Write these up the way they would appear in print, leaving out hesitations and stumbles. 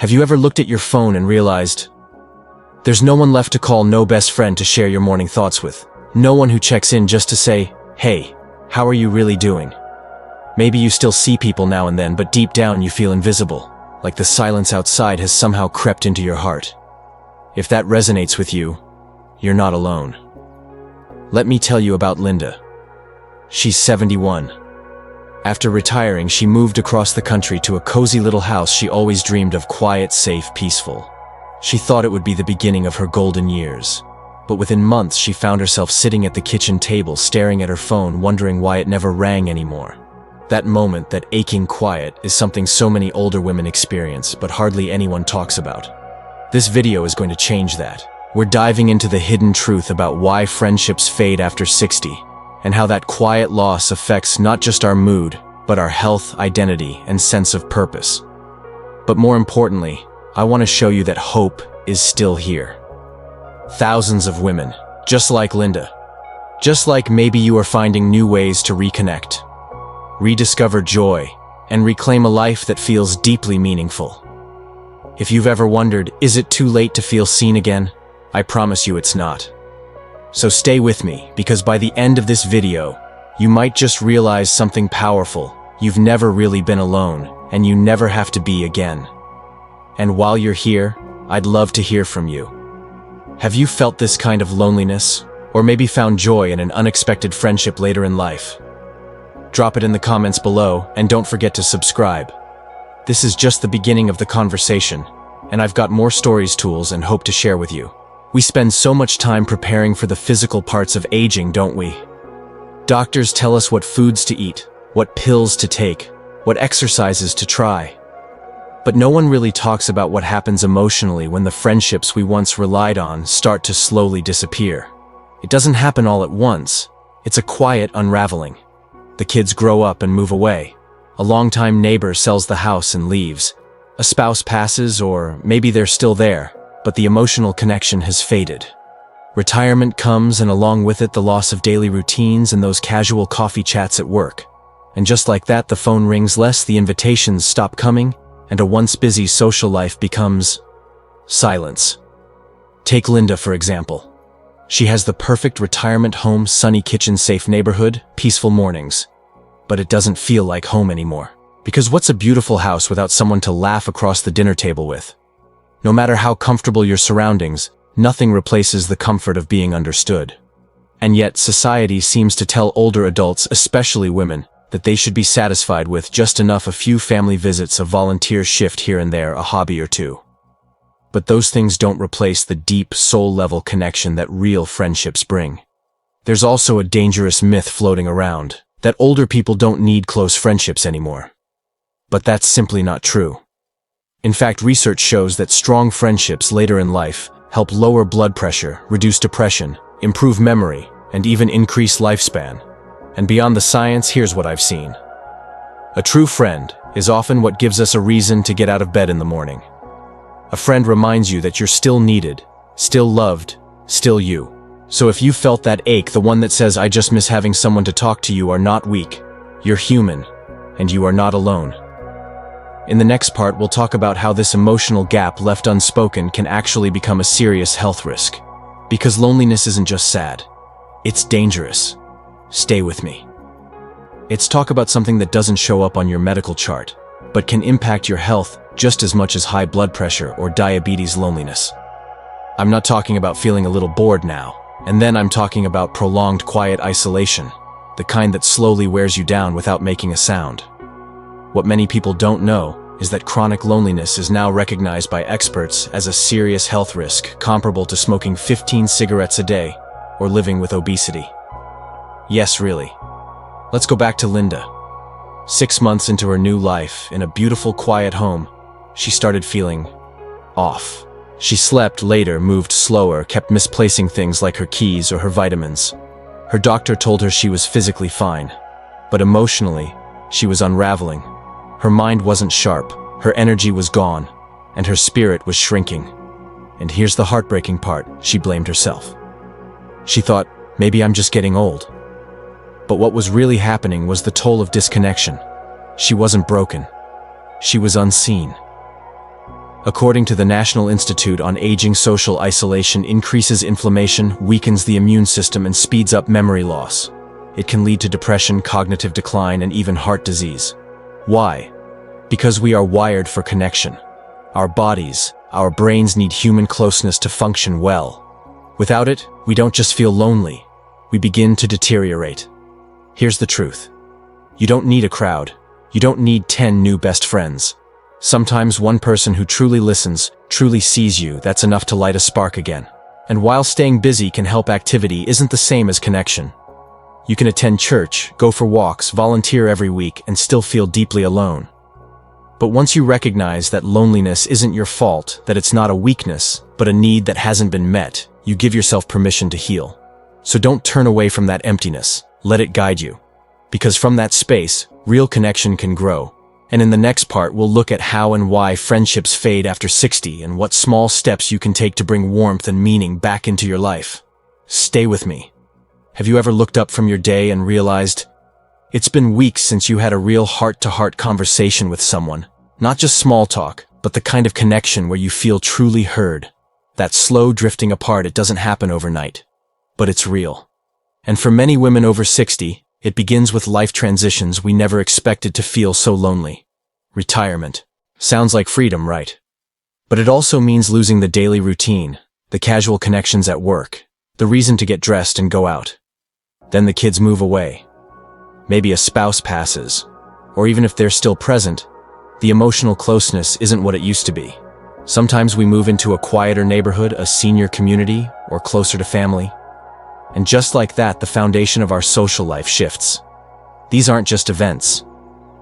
Have you ever looked at your phone and realized there's no one left to call, no best friend to share your morning thoughts with, no one who checks in just to say, "Hey, how are you really doing?" Maybe you still see people now and then, but deep down you feel invisible, like the silence outside has somehow crept into your heart. If that resonates with you, you're not alone. Let me tell you about Linda. She's 71. After retiring, she moved across the country to a cozy little house she always dreamed of: quiet, safe, peaceful. She thought it would be the beginning of her golden years. But within months, she found herself sitting at the kitchen table, staring at her phone, wondering why it never rang anymore. That moment, that aching quiet, is something so many older women experience, but hardly anyone talks about. This video is going to change that. We're diving into the hidden truth about why friendships fade after 60, and how that quiet loss affects not just our mood, but our health, identity, and sense of purpose. But more importantly, I want to show you that hope is still here. Thousands of women, just like Linda. Just like maybe you are finding new ways to reconnect, rediscover joy, and reclaim a life that feels deeply meaningful. If you've ever wondered, is it too late to feel seen again? I promise you it's not. So stay with me, because by the end of this video, you might just realize something powerful. You've never really been alone, and you never have to be again. And while you're here, I'd love to hear from you. Have you felt this kind of loneliness, or maybe found joy in an unexpected friendship later in life? Drop it in the comments below, and don't forget to subscribe. This is just the beginning of the conversation, and I've got more stories, tools, and hope to share with you. We spend so much time preparing for the physical parts of aging, don't we? Doctors tell us what foods to eat, what pills to take, what exercises to try. But no one really talks about what happens emotionally when the friendships we once relied on start to slowly disappear. It doesn't happen all at once. It's a quiet unraveling. The kids grow up and move away. A longtime neighbor sells the house and leaves. A spouse passes, or maybe they're still there, but the emotional connection has faded. Retirement comes, and along with it the loss of daily routines and those casual coffee chats at work. And just like that, the phone rings less, the invitations stop coming, and a once busy social life becomes silence. Take Linda, for example. She has the perfect retirement home, sunny kitchen, safe neighborhood, peaceful mornings. But it doesn't feel like home anymore. Because what's a beautiful house without someone to laugh across the dinner table with? No matter how comfortable your surroundings, nothing replaces the comfort of being understood. And yet, society seems to tell older adults, especially women, that they should be satisfied with just enough: a few family visits, a volunteer shift here and there, a hobby or two. But those things don't replace the deep, soul-level connection that real friendships bring. There's also a dangerous myth floating around, that older people don't need close friendships anymore. But that's simply not true. In fact, research shows that strong friendships later in life help lower blood pressure, reduce depression, improve memory, and even increase lifespan. And beyond the science, here's what I've seen. A true friend is often what gives us a reason to get out of bed in the morning. A friend reminds you that you're still needed, still loved, still you. So if you felt that ache, the one that says, "I just miss having someone to talk to," you are not weak. You're human, and you are not alone. In the next part, we'll talk about how this emotional gap left unspoken can actually become a serious health risk. Because loneliness isn't just sad, it's dangerous. Stay with me. Let's talk about something that doesn't show up on your medical chart, but can impact your health just as much as high blood pressure or diabetes. Loneliness. I'm not talking about feeling a little bored now, and then I'm talking about prolonged quiet isolation, the kind that slowly wears you down without making a sound. What many people don't know is that chronic loneliness is now recognized by experts as a serious health risk, comparable to smoking 15 cigarettes a day or living with obesity. Yes, really. Let's go back to Linda. 6 months into her new life, in a beautiful, quiet home, she started feeling off. She slept later, moved slower, kept misplacing things like her keys or her vitamins. Her doctor told her she was physically fine, but emotionally, she was unraveling. Her mind wasn't sharp, her energy was gone, and her spirit was shrinking. And here's the heartbreaking part: she blamed herself. She thought, maybe I'm just getting old. But what was really happening was the toll of disconnection. She wasn't broken. She was unseen. According to the National Institute on Aging, social isolation increases inflammation, weakens the immune system, and speeds up memory loss. It can lead to depression, cognitive decline, and even heart disease. Why? Because we are wired for connection. Our bodies, our brains need human closeness to function well. Without it, we don't just feel lonely, we begin to deteriorate. Here's the truth. You don't need a crowd. You don't need 10 new best friends. Sometimes one person who truly listens, truly sees you, that's enough to light a spark again. And while staying busy can help, activity isn't the same as connection. You can attend church, go for walks, volunteer every week, and still feel deeply alone. But once you recognize that loneliness isn't your fault, that it's not a weakness, but a need that hasn't been met, you give yourself permission to heal. So don't turn away from that emptiness. Let it guide you. Because from that space, real connection can grow. And in the next part, we'll look at how and why friendships fade after 60 and what small steps you can take to bring warmth and meaning back into your life. Stay with me. Have you ever looked up from your day and realized it's been weeks since you had a real heart-to-heart conversation with someone? Not just small talk, but the kind of connection where you feel truly heard. That slow drifting apart, it doesn't happen overnight, but it's real. And for many women over 60, it begins with life transitions we never expected to feel so lonely. Retirement. Sounds like freedom, right? But it also means losing the daily routine, the casual connections at work, the reason to get dressed and go out. Then the kids move away. Maybe a spouse passes, or even if they're still present, the emotional closeness isn't what it used to be. Sometimes we move into a quieter neighborhood, a senior community, or closer to family. And just like that, the foundation of our social life shifts. These aren't just events.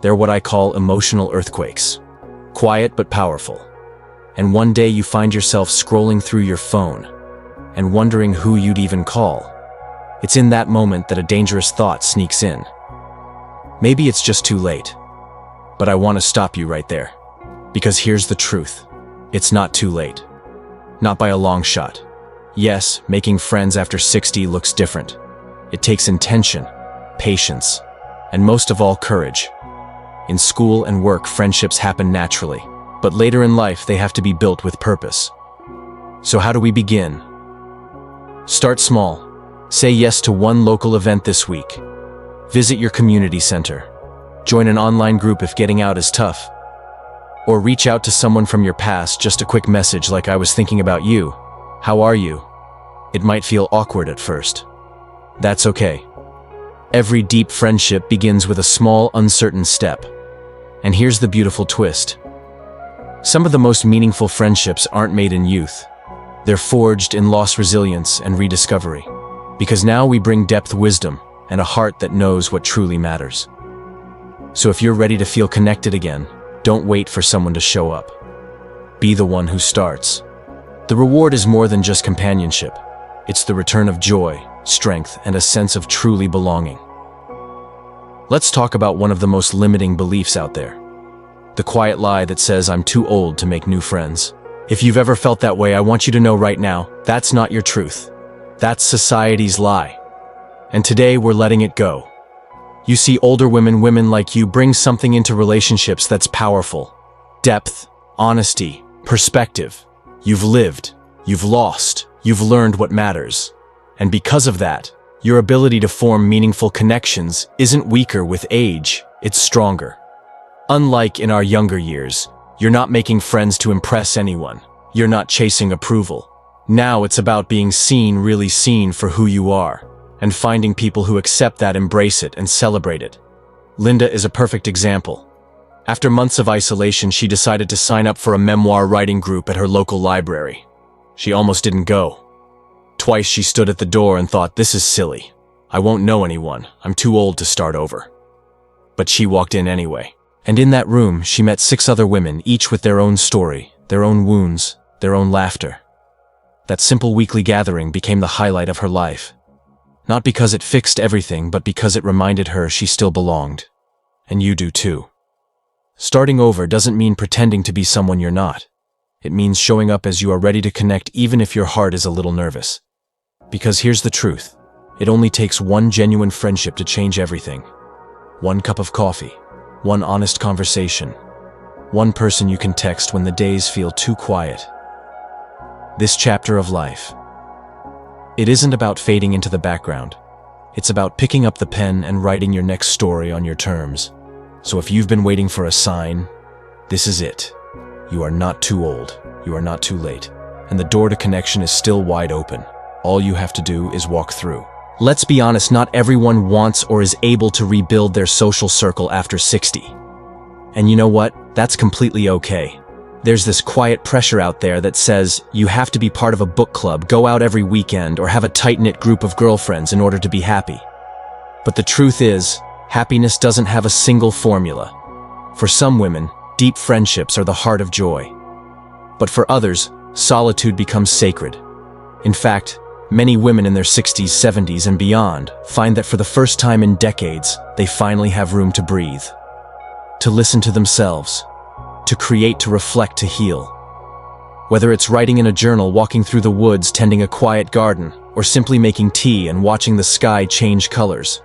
They're what I call emotional earthquakes. Quiet but powerful. And one day you find yourself scrolling through your phone and wondering who you'd even call. It's in that moment that a dangerous thought sneaks in. Maybe it's just too late. But I want to stop you right there. Because here's the truth. It's not too late. Not by a long shot. Yes, making friends after 60 looks different. It takes intention, patience, and most of all, courage. In school and work, friendships happen naturally, but later in life, they have to be built with purpose. So how do we begin? Start small. Say yes to one local event this week. Visit your community center. Join an online group if getting out is tough. Or reach out to someone from your past, just a quick message like, "I was thinking about you. How are you?" It might feel awkward at first. That's okay. Every deep friendship begins with a small, uncertain step. And here's the beautiful twist. Some of the most meaningful friendships aren't made in youth. They're forged in lost resilience and rediscovery. Because now we bring depth, wisdom, and a heart that knows what truly matters. So if you're ready to feel connected again, don't wait for someone to show up. Be the one who starts. The reward is more than just companionship. It's the return of joy, strength, and a sense of truly belonging. Let's talk about one of the most limiting beliefs out there. The quiet lie that says, "I'm too old to make new friends." If you've ever felt that way, I want you to know right now, that's not your truth. That's society's lie. And today we're letting it go. You see, older women like you, bring something into relationships that's powerful. Depth, honesty, perspective. You've lived, you've lost, you've learned what matters. And because of that, your ability to form meaningful connections isn't weaker with age, it's stronger. Unlike in our younger years, you're not making friends to impress anyone. You're not chasing approval. Now it's about being seen, really seen for who you are, and finding people who accept that, embrace it, and celebrate it. Linda is a perfect example. After months of isolation, she decided to sign up for a memoir writing group at her local library. She almost didn't go. Twice she stood at the door and thought, "This is silly. I won't know anyone. I'm too old to start over." But she walked in anyway. And in that room, she met 6 other women, each with their own story, their own wounds, their own laughter. That simple weekly gathering became the highlight of her life. Not because it fixed everything, but because it reminded her she still belonged. And you do too. Starting over doesn't mean pretending to be someone you're not. It means showing up as you are, ready to connect even if your heart is a little nervous. Because here's the truth. It only takes one genuine friendship to change everything. One cup of coffee, one honest conversation, One person you can text when the days feel too quiet. This chapter of life. It isn't about fading into the background. It's about picking up the pen and writing your next story on your terms. So if you've been waiting for a sign, this is it. You are not too old. You are not too late. And the door to connection is still wide open. All you have to do is walk through. Let's be honest, not everyone wants or is able to rebuild their social circle after 60. And you know what? That's completely okay. There's this quiet pressure out there that says you have to be part of a book club, go out every weekend, or have a tight-knit group of girlfriends in order to be happy. But the truth is, happiness doesn't have a single formula. For some women, deep friendships are the heart of joy. But for others, solitude becomes sacred. In fact, many women in their 60s, 70s, and beyond find that for the first time in decades, they finally have room to breathe, to listen to themselves, to create, to reflect, to heal. Whether it's writing in a journal, walking through the woods, tending a quiet garden, or simply making tea and watching the sky change colors.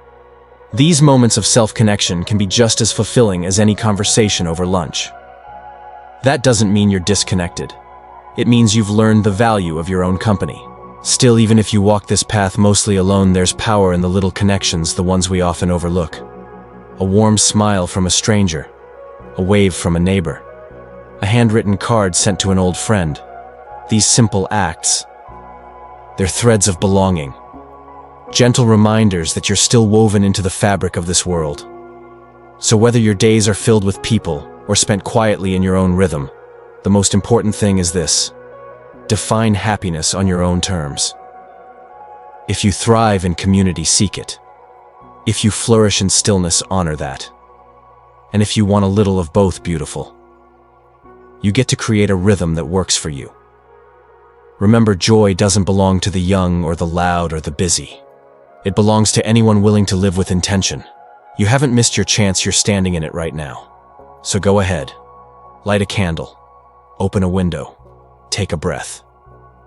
These moments of self-connection can be just as fulfilling as any conversation over lunch. That doesn't mean you're disconnected. It means you've learned the value of your own company. Still, even if you walk this path mostly alone, there's power in the little connections, the ones we often overlook. A warm smile from a stranger, a wave from a neighbor, a handwritten card sent to an old friend. These simple acts, they're threads of belonging, gentle reminders that you're still woven into the fabric of this world. So whether your days are filled with people or spent quietly in your own rhythm, the most important thing is this: define happiness on your own terms. If you thrive in community, seek it. If you flourish in stillness, honor that. And if you want a little of both, beautiful. You get to create a rhythm that works for you. Remember, joy doesn't belong to the young or the loud or the busy. It belongs to anyone willing to live with intention. You haven't missed your chance, you're standing in it right now. So go ahead, light a candle, open a window, take a breath.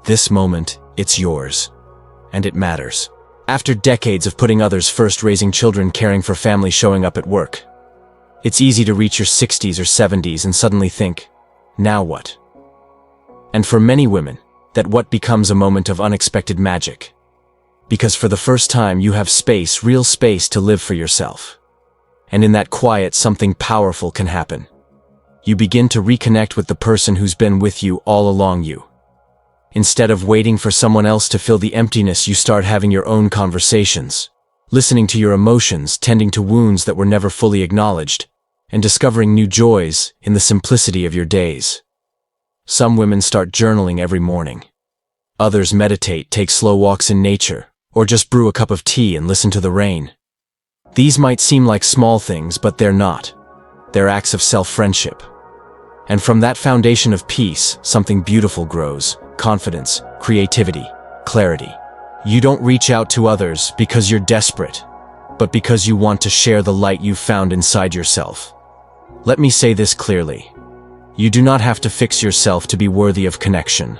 This moment, it's yours, and it matters. After decades of putting others first, raising children, caring for family, showing up at work, it's easy to reach your 60s or 70s and suddenly think, now what? And for many women, that what becomes a moment of unexpected magic. Because for the first time, you have space, real space, to live for yourself. And in that quiet, something powerful can happen. You begin to reconnect with the person who's been with you all along you. Instead of waiting for someone else to fill the emptiness, you start having your own conversations, listening to your emotions, tending to wounds that were never fully acknowledged, and discovering new joys in the simplicity of your days. Some women start journaling every morning. Others meditate, take slow walks in nature, or just brew a cup of tea and listen to the rain. These might seem like small things, but they're not. They're acts of self-friendship. And from that foundation of peace, something beautiful grows: confidence, creativity, clarity. You don't reach out to others because you're desperate, but because you want to share the light you've found inside yourself. Let me say this clearly. You do not have to fix yourself to be worthy of connection.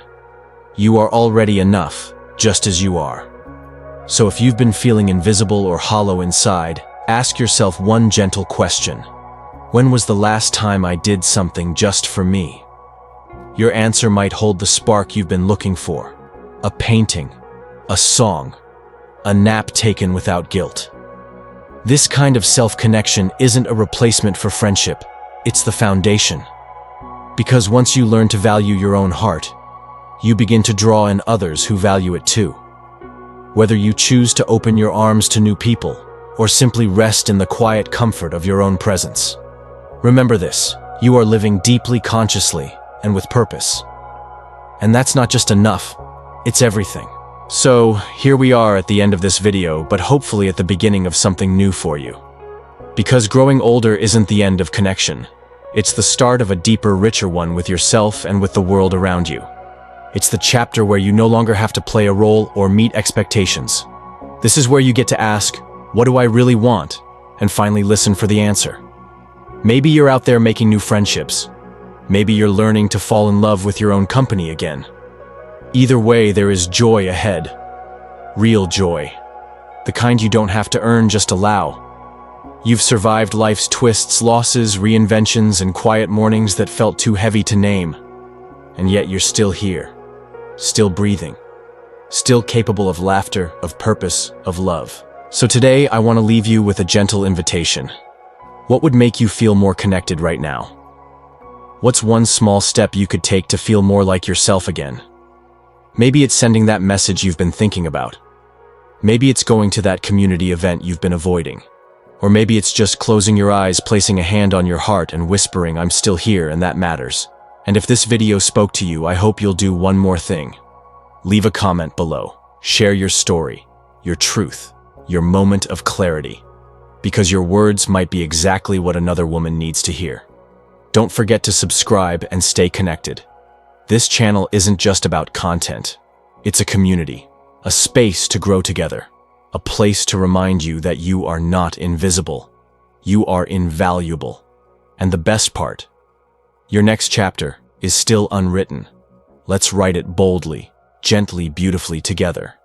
You are already enough, just as you are. So if you've been feeling invisible or hollow inside, ask yourself one gentle question. When was the last time I did something just for me? Your answer might hold the spark you've been looking for. A painting, a song, a nap taken without guilt. This kind of self-connection isn't a replacement for friendship, it's the foundation. Because once you learn to value your own heart, you begin to draw in others who value it too. Whether you choose to open your arms to new people, or simply rest in the quiet comfort of your own presence. Remember this: you are living deeply, consciously, and with purpose. And that's not just enough, it's everything. So, here we are at the end of this video, but hopefully at the beginning of something new for you. Because growing older isn't the end of connection. It's the start of a deeper, richer one with yourself and with the world around you. It's the chapter where you no longer have to play a role or meet expectations. This is where you get to ask, what do I really want? And finally listen for the answer. Maybe you're out there making new friendships. Maybe you're learning to fall in love with your own company again. Either way, there is joy ahead. Real joy. The kind you don't have to earn, just allow. You've survived life's twists, losses, reinventions, and quiet mornings that felt too heavy to name. And yet you're still here, still breathing, still capable of laughter, of purpose, of love. So today I want to leave you with a gentle invitation. What would make you feel more connected right now? What's one small step you could take to feel more like yourself again? Maybe it's sending that message you've been thinking about. Maybe it's going to that community event you've been avoiding. Or maybe it's just closing your eyes, placing a hand on your heart and whispering, "I'm still here and that matters." And if this video spoke to you, I hope you'll do one more thing. Leave a comment below. Share your story, your truth, your moment of clarity. Because your words might be exactly what another woman needs to hear. Don't forget to subscribe and stay connected. This channel isn't just about content. It's a community, a space to grow together, a place to remind you that you are not invisible. You are invaluable. And the best part, your next chapter is still unwritten. Let's write it boldly, gently, beautifully together.